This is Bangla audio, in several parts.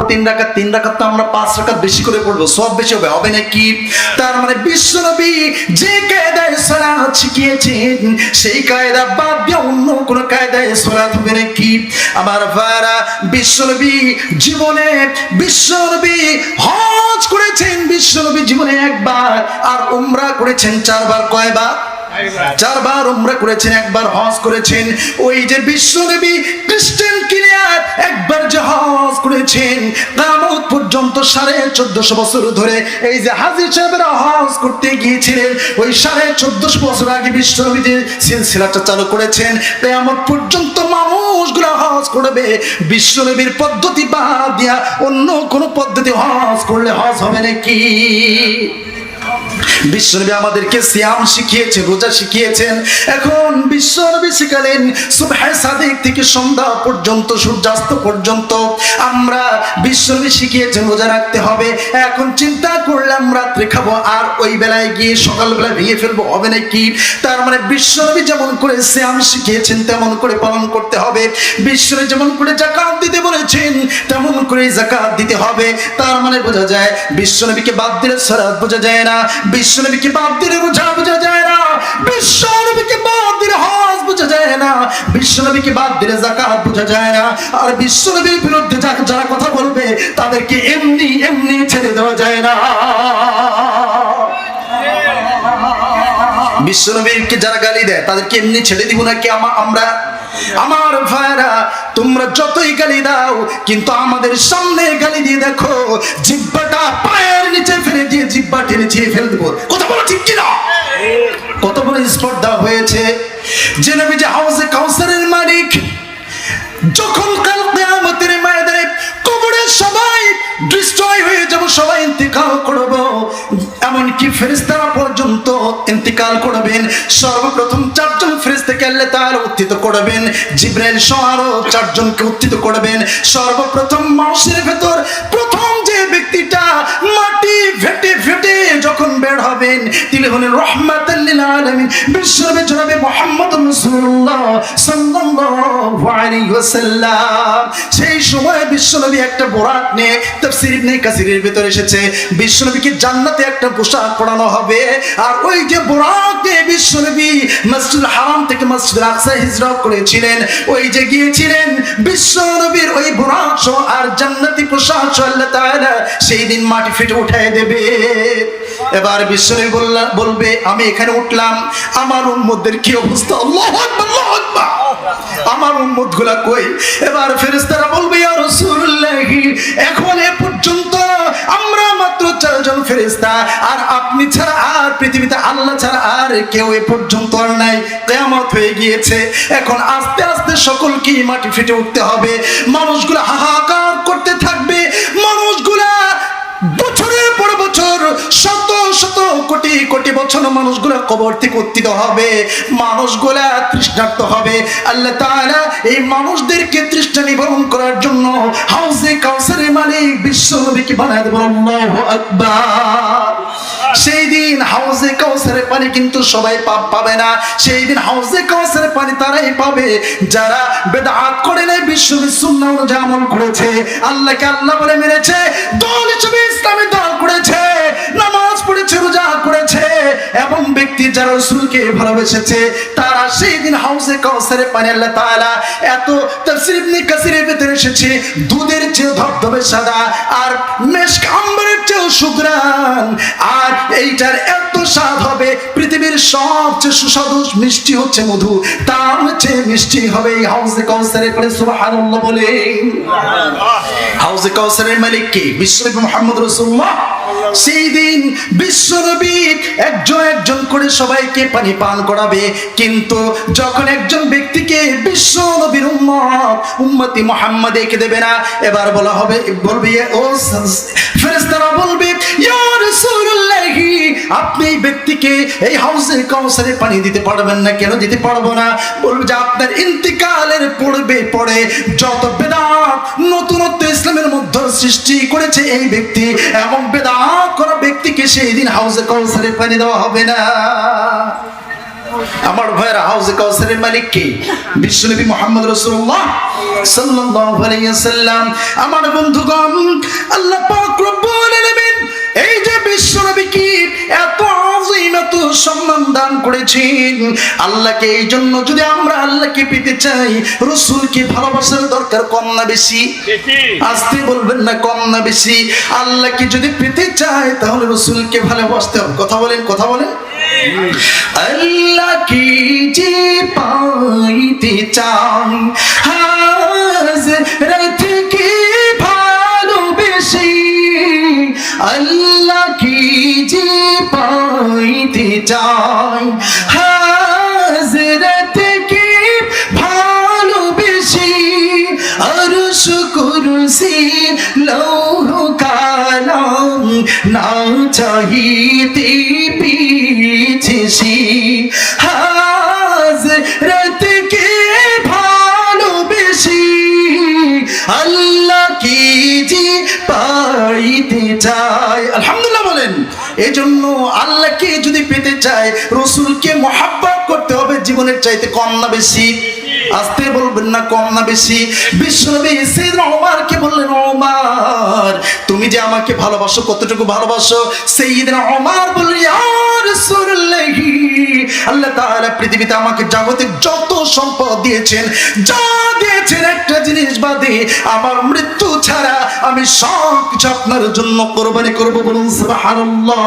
তিন রাকাত তো আমরা 5 রাকাত বেশি করে পড়বো, সব বেশি হবে, হবে নাকি? তার মানে বিশ্বনবী যে কায়দায় সালাত শিখিয়েছেন সেই কায়দা বাদ দিয়ে অন্য কোন কায়দায় সালাত হবে নাকি? আমার ভাইরা, বিশ্বনবী জীবনে হজ করেছেন, বিশ্বনবী জীবনে একবার, আর উমরা করেছেন 4 বার। কয়বার? 4 বার উমরা করেছেন, একবার হজ করেছেন। ওই যে বিশ্বনবী ক্রিস্টান ক্লিয়ার একবার যে হজ করেছেন, কিয়ামত পর্যন্ত 1450 বছর ধরে এই যে হাজী সাহেবরা হজ করতে গিয়েছিলেন, ওই 1450 বছর আগে বিশ্বনবী যে সিলসিলাটা চালু করেছেন, কিয়ামত পর্যন্ত মানুষগুলো হজ করবে। বিশ্বনবীর পদ্ধতি বাদ দিয়া অন্য কোন পদ্ধতি হজ করলে হজ হবে নাকি? বিশ্বনবী আমাদেরকে সিয়াম শিখিয়েছেন, রোজা শিখিয়েছেন। এখন বিশ্বনবী শিখালেন সুবহে সাদিক থেকে সন্ধ্যা পর্যন্ত, সূর্যাস্ত পর্যন্ত আমরা বিশ্বনবী শিখিয়েছেন রোজা রাখতে হবে। এখন চিন্তা করলাম রাত্রে খাবো আর ওই বেলায় গিয়ে সকালবেলা ভেঙে ফেলবো, হবে নাকি? তার মানে বিশ্বনবী যেমন করে সিয়াম শিখিয়েছেন তেমন করে পালন করতে হবে। বিশ্বনবী যেমন করে যাকাত দিতে বলেছেন তেমন করে যাকাত দিতে হবে। তার মানে বোঝা যায় বিশ্বনবীকে বাদ দিলে সালাত বোঝা যায় না, বিশ্বনবীকে বাদ দিলে রোজা বোঝা যায় না, বিশ্বনবীকে বাদ দিলে হজ বোঝা যায় না, বিশ্বনবীকে বাদ দিলে যাকাত বোঝা যায় না। আর বিশ্বনবীর বিরুদ্ধে যারা কথা বলবে তাদেরকে এমনি এমনি ছেড়ে দেওয়া যায় না। বিশ্বনবীকে যারা গালি দেয় তাদেরকে এমনি ছেড়ে দিব নাকি আমরা? আমার ভাইরা, তোমরা যতই গালি দাও কিন্তু আমাদের সামনে গালি দিয়ে দেখো, জিহ্বাটা পায়ের নিচে ফেলে দিয়ে জিহ্বা টেনে ছিঁড়ে ফেলে দেবো। কথা বলো ঠিক কিনা? কত বড় স্পর্ধা হয়েছে যে নবী যে হাউজে কাউসারের মালিক, যখন কাল কিয়ামতের ময়দানে কবরে সবাই ডিস্ট্রয় হয়ে যাব, সবাই ইন্তেকাল করব, এমনকি ফেরেশতারা পর্যন্ত ইন্তেকাল করবেন। সর্বপ্রথম 4 জন ফেরেশতাকে আল্লাহ তাআলা উত্থিত করবেন, জিবরাইল সহ আরো 4 জনকে উত্থিত করবেন। সর্বপ্রথম মানুষের ভেতর প্রথম যে ব্যক্তিটা মাটি ফেটে ফেটে যখন বের হবেন তিনি হলেন রাহমাতাল লিল আলামিন, বিশ্বনবী জনাবে মুহাম্মদুর রাসূলুল্লাহ সাল্লাল্লাহু আলাইহি ওয়াসাল্লাম। সেই সময় বিশ্বনবী একটা বোরাক নিয়ে, তাফসীর ইবনে কাসিরের ভিতরে এসেছে, বিশ্বনবীকে জান্নাতে একটা পোশাক পরানো হবে। আর ওই যে বোরাক নিয়ে বিশ্বনবী মসজিদুল হারাম থেকে মসজিদুল আকসা হিজরত করেছিলেন, ওই যে গিয়েছিলেন বিশ্বনবীর ওই বোরাক সহ আর জান্নাতি পোশাক সহ আল্লাহ তাআলা সেই দিন মাটি ফেটে উঠায় দেবে। এবার বিশ্বনবী বলবে আমি এখানে উঠলাম, আমার উম্মতদের কি অবস্থা? আল্লাহু আকবার, আল্লাহু আকবার, আমার উম্মতগুলা কই? এবার ফেরেশতারা বলবে ইয়া রাসূলুল্লাহ, এখন এ পর্যন্ত আমরা মাত্র 4 জন ফেরেশতা, আর আপনি ছাড়া আর পৃথিবীতে আল্লাহ ছাড়া আর কেউ এ পর্যন্ত আর নাই, কিয়ামত হয়ে গিয়েছে। এখন আস্তে আস্তে সকলকে মাটি ফেটে উঠতে হবে, মানুষগুলো হাহাকার করতে থাকবে, মানুষগুলা বছরের পর বছর শত শত কোটি কোটি বছর মানুষগুলা কবর থেকে উত্থিত হবে, মানুষগুলা তৃষ্ণার্ত হবে। আল্লাহ তাআলা এই মানুষদেরকে তৃষ্ণা নিবারণ করার জন্য হাউজে কাউসারের মালিক বিশ্বনবীকে বানায় দেবেন। আল্লাহু আকবার। সেই দিন হাউজে কাউসারের পানি কিন্তু সবাই পাবে না, সেই দিন হাউজে কাউসারের পানি তারাই পাবে যারা বেদাত করে নাই, বিশ্বনবীর সুন্নাহ অনুযায়ী আমল করেছে, আল্লাহকে আল্লাহ বলে মেনেছে, দল হিসেবে ইসলামী দল করেছে, নামাজ পড়েছে, রোজা করেছে, এবং ব্যক্তি যারা রাসূলকে ভালোবেসেছে তারা সেই দিন হাউজে কাউসারের পানি আল্লাহ তাআলা, এত তাফসীর ইবনে কাসিরের ভিতরে এসেছে, দুধের চেয়ে ধবধবে সাদা আর মেশক আম্বরের চেয়ে সুঘ্রাণ, আর এইটার এত স্বাদ হবে, পৃথিবীর সবচেয়ে সুস্বাদু মিষ্টি হচ্ছে মধু, তার চেয়ে মিষ্টি হবে এই হাউজে কাউসারের পানি। সুবহানাল্লাহ বলে। হাউজে কাউসারের মালিক কে? বিশ্বনবী মুহাম্মদ রাসূলুল্লাহ। সেই দিন বিশ্বনবী একজন একজন করে সবাইকে পানি পান করাবে, কিন্তু যখন একজন ব্যক্তিকে বিশ্বনবীর উম্মতি মুহাম্মদ একে দেবে না, এবার বলবে ও ফেরেশতারা বলবে ইয়া রাসূলুল্লাহ, আপনি এই ব্যক্তিকে এই হাউজে কাউসারের পানি দিতে পারবেন না। কেন দিতে পারবো না? বলবে যে আপনার ইন্তিকালের পরে যত বেদাত নতুনত্ব ইসলামের মধ্যে সৃষ্টি করেছে এই ব্যক্তি, এবং বেদাত করা ব্যক্তিকে সেই দিন হাউজে কাউসারের পানি দেওয়া হবে না। আমার ভাইয়েরা, হাউজে কাউসারের মালিক কে? বিশ্বনবী মুহাম্মদ রাসূলুল্লাহ সাল্লাল্লাহু আলাইহি ওয়াসাল্লাম। আমার বন্ধুগণ, আল্লাহ পাক রব্বুল আলামিন এই যে বিশ্বনবীকে এত আযীম, এত সম্মান দান করেছেন, আল্লাহকে এই জন্য যদি আমরা আল্লাহকে পেতে চাই, রাসূলকে ভালোবাসার দরকার কম না বেশি? আসতে বলবেন না, কম না বেশি? আল্লাহকে যদি পেতে চাই তাহলে রাসূলকে ভালোবাসতে হবে। কথা বলেন, কথা বলেন। আল্লাহকে যে পাইতে চাই, হাজরতকে ভালোবেসে, আল্লাহকে যে পাইতে চাই, হাজরতকে ভালোবেসে, আরশ কুরসি লৌহ কালাম না চাহিতে পিছেছি, হাজরতকে ভালোবেসে, আল্লাহকে যে পাইতে চাই। আলহামদুলিল্লাহ বলেন। এই জন্য আল্লাহকে যদি পেতে চায়, রাসূলকে মহব্বত করতে হবে জীবনের চাইতে, কম না বেশি? আসতে বলবেন না, কম না বেশি? বিশ্বনবী সাইয়েদনা ওমরকে বললেন, ওমর তুমি যে আমাকে ভালোবাসো, কতটুকু ভালোবাসো? সাইয়েদনা ওমর বললেন, ইয়া রাসূলুল্লাহ, আল্লাহ তাআলা পৃথিবীতে আমাকে জাগতিক যত সম্পদ দিয়েছেন, যা দিয়েছেন, একটা জিনিস বাদে, আমার মৃত্যু ছাড়া আমি সব কিছু আপনার জন্য কোরবানি করব। বলুন সুবহানাল্লাহ।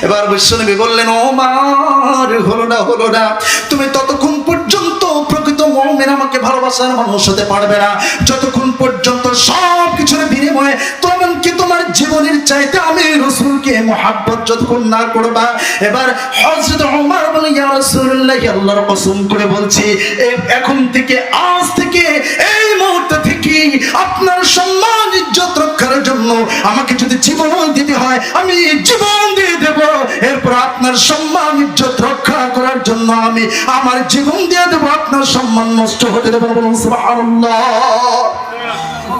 এবার বিশ্বনবী বললেন, ওমর হলো না, হলো না, তুমি ততক্ষণ পর্যন্ত প্রকৃত মুমিন আমাকে ভালোবাসার মানুষ হতে পারবে না যতক্ষণ পর্যন্ত সব কিছুর বিনিময়ে তোমাকে তোমার জীবনের চাইতে আমি রাসূলকে মহব্বত যতক্ষণ না করবা। এবার হযরত ওমর বলে, ইয়া রাসূলুল্লাহ, আল্লাহর কসম করে বলছি, এখন থেকে, আজ থেকে, এই মুহূর্ত থেকে আপনার সম্মান ইজ্জত রক্ষার জন্য আমাকে যদি জীবন দিতে হয় আমি জীবন দিয়ে দেব। এরপর আপনার সম্মান ইজ্জত রক্ষা করার জন্য আমি আমার জীবন দিয়ে দেব, আপনার সম্মান নষ্ট হতে দেব। বলুন সুবহানাল্লাহ।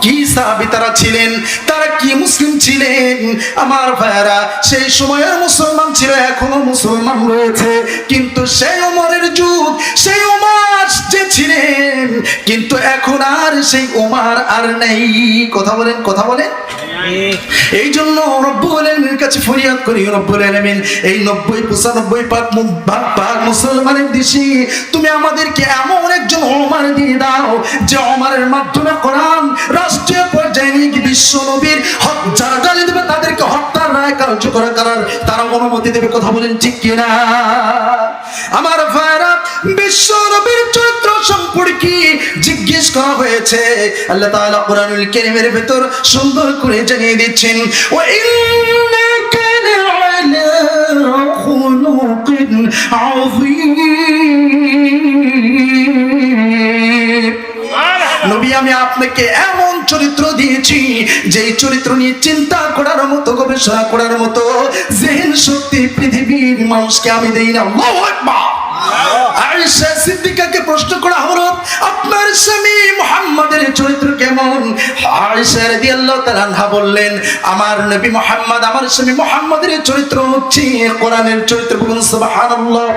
কি সাহাবী তারা ছিলেন, তারা কি মুসলিম ছিলেন? আমার ভাইরা, সেই সময়ের মুসলমান ছিল, এখনো মুসলমান রয়েছে, কিন্তু সেই ওমরের যুগ, সেই ওমর যে ছিলেন, কিন্তু এখন আর সেই ওমর আর নেই। কথা বলেন, কথা বলেন। এই জন্য রব্বুল আলামিনের কাছে ফরিয়াদ করি, রব্বুল আলামিন এই 90-95 ভাগ মুসলমানের দেশে তুমি আমাদেরকে এমন একজন ওমর দিয়ে দাও, যে ওমরের মাধ্যমে কোরআন রাষ্ট্রীয় পর্যায়ে নিয়ে গিয়ে বিশ্ব নবীর যারা গালি দেবে তাদেরকে হত্যার রায় কার্যকর করার তারা অনুমতি দেবে। কথা বলেন ঠিক কিনা? আমার ভাইরা, বিশ্ব নবীর চরিত্র সম্পর্কে জিজ্ঞেস করা হয়েছে, আল্লাহ তাআলা কোরআনুল কারীমের ভেতর সুন্দর করে জানিয়ে দিচ্ছেন, ওয়া ইন্নাকা লা'আলা খুলুকিন আযীম। নবী, আমি আপনাকে এমন চরিত্র দিয়েছি যেই চরিত্র নিয়ে চিন্তা করার মতো, গবেষণা করার মতো জেহেন শক্তি পৃথিবীর মানুষকে আমি দেই না। আল্লাহু আকবার। আয়েশা সিদ্দিকাকে প্রশ্ন করা হলো, আপনার স্বামী মুহাম্মাদের চরিত্র কেমন? আয়েশা রাদিয়াল্লাহু তাআলা আনহা বললেন, আমার নবী মুহাম্মদ, আমার স্বামী মুহাম্মাদের চরিত্র হচ্ছে কোরআনের চরিত্র। বলুন সুবহানাল্লাহ।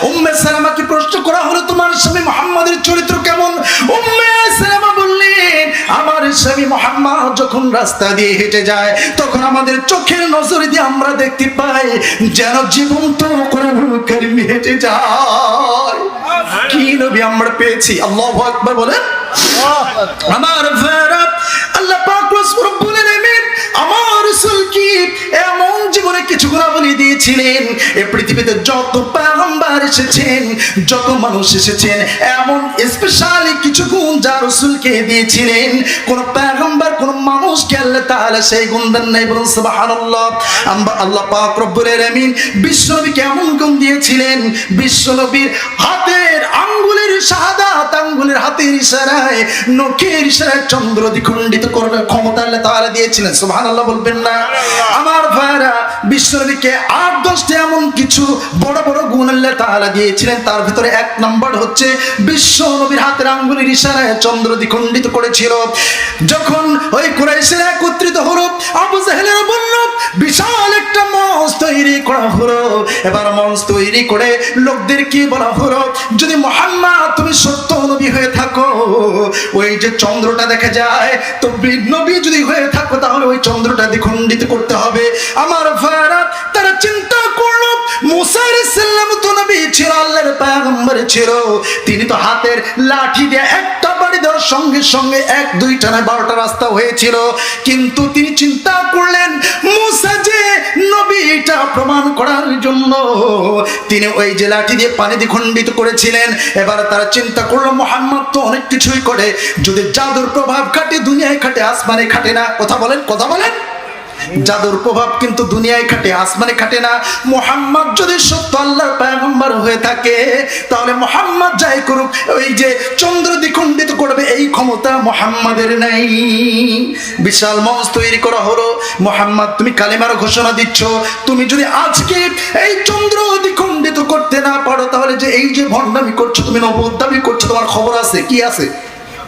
উম্মে সালামাকে প্রশ্ন করা হলো, তোমার স্বামী মুহাম্মাদের চরিত্র কেমন? উম্মে সালামা বললেন, আমার স্বামী মুহাম্মদ যখন রাস্তা দিয়ে হেঁটে যায় তখন আমাদের চোখের নজর দিয়ে আমরা দেখতে পাই যেন জীবন্ত কোরআনুল কারীম হেঁটে যায়। কি নবী আমরা পেয়েছি! আল্লাহু আকবার বলেন। আমার ভাইরা, আল্লাহ পাক রব্বুল আলামিন আমার রাসূলকে এমন জীবনে কিছু গুণাবলী দিয়েছিলেন, এই পৃথিবীতে যত পয়গম্বর এসেছেন, যত মানুষ এসেছেন, এমন স্পেশালি কিছু গুণ যা রাসূলকে দিয়েছিলেন, কোন পয়গম্বর, কোন মানুষকে আল্লাহ তাআলা সেই গুণ দেন নাই। বলুন সুবহানাল্লাহ। আল্লাহ পাক রব্বুল আলামিন বিশ্বনবীকে এমন গুণ দিয়েছিলেন, বিশ্বনবীর হাতের আঙ্গুলের শাহাদাত, আঙ্গুলের হাতের ইশারায়, নখের ইশারায় চন্দ্র দ্বিখণ্ডিত করার ক্ষমতা আল্লাহ তাআলা দিয়েছিলেন। সুবহানাল্লাহ বলবেন না? আমার ভাইরা, বিশ্বনবীকে 8-10টা এমন কিছু বড় বড় গুণ আল্লাহ তাআলা দিয়েছিলেন। তার ভিতরে এক নাম্বার হচ্ছে বিশ্বনবীর হাতের আঙ্গুলের ইশারায় চন্দ্র দ্বিখণ্ডিত করেছিল। যখন ওই কুরাইশরা একত্রিত হলো, আবু জাহেলের বলল, বিশাল একটা মঞ্চ তৈরি করা হলো, এবার মঞ্চ তৈরি করে লোকদেরকে বলা হলো, যদি মুহাম্মদ তুমি সত্য নবী হয়ে থাকো, ওই যে চন্দ্রটা দেখা যায়, তো নবী যদি হয়ে থাকো তাহলে ওই চন্দ্রটা দ্বিখণ্ডিত করতে হবে। আমার ভাইরা, তারা চিন্তা করলো মুসা আলাইহিস সালাম তো নবী ছিল, আল্লাহর পয়গম্বর ছিল, তিনি তো হাতের লাঠি দিয়ে একটা বাড়ি দেওয়ার সঙ্গে সঙ্গে 1-2 টানা 12টা রাস্তা হয়েছিল। কিন্তু তিনি চিন্তা করলেন মুসা যে নবী, এটা প্রমাণ করার জন্য তিনি ওই যে লাঠি দিয়ে পানি দ্বিখণ্ডিত করেছিলেন। এবার তারা চিন্তা করলো মুহাম্মদ তো অনেক কিছুই করে, যদি জাদুর প্রভাব খাটে, দুনিয়ায় খাটে, আসমানে খাটে না। কথা বলেন, কথা বলেন। জাদুর প্রভাব কিন্তু দুনিয়ায় খাটে, আসমানে খাটে না। মুহাম্মদ যদি সত্য আল্লাহর পয়গম্বর হয়ে থাকে, তাহলে মুহাম্মদ যাই করুক, ওই যে চন্দ্র দ্বিখণ্ডিত করবে এই ক্ষমতা মুহাম্মাদের নাই। বিশাল মঞ্চ তৈরি করা হলো। মুহাম্মদ তুমি কালেমার ঘোষণা দিচ্ছ, তুমি যদি আজকে এই চন্দ্র দ্বিখণ্ডিত করতে না পারো, তাহলে যে এই যে ভণ্ডামি করছো, তুমি নবুয়ত দাবি করছো, তোমার খবর আছে? কি আছে?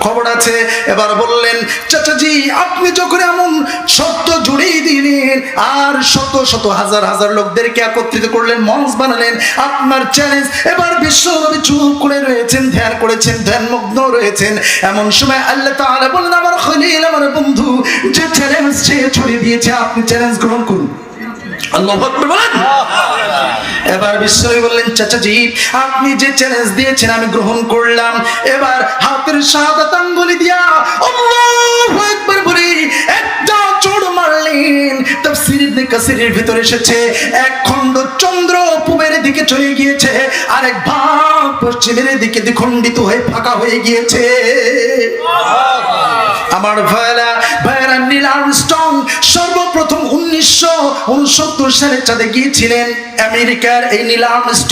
খবর আছে। এবার বললেন, চাচাজি আপনি যখন এমন সত্য জুড়েই দিলেন, আর শত শত হাজার হাজার লোকদেরকে একত্রিত করলেন, মঞ্চ বানালেন, আপনার চ্যালেঞ্জ। এবার বিশ্বনবী চুপ করে রয়েছেন, ধ্যান করেছেন, ধ্যানমগ্ন রয়েছেন। এমন সময় আল্লাহ তাআলা বললেন, আমার খলিল, আমার বন্ধু যে চ্যালেঞ্জ ছড়িয়ে দিয়েছে, আপনি চ্যালেঞ্জ গ্রহণ করুন। আল্লাহু আকবার বলেন। এবার বিশ্বনবী বললেন, চাচাজি আপনি যে চ্যালেঞ্জ দিয়েছেন আমি গ্রহণ করলাম। এবার হাতের শাহাদাত আঙ্গুলি দিয়া আল্লাহু আকবার বলে একটা চড় মারলেন। তাফসীর ইবনে কাসিরের ভিতরে এসেছে, এক খণ্ড চন্দ্র পূবের দিকে চলে গিয়েছে, আরেক ভাগ পশ্চিমের দিকে দ্বিখণ্ডিত হয়ে ফাঁকা হয়ে গিয়েছে। আমার ভাইরা, নীল আর্মস্ট্রং সর্বপ্রথম 1969 সালে চাঁদে গিয়েছিলেন, আমেরিকার এই নীল আর্মস্ট্রং।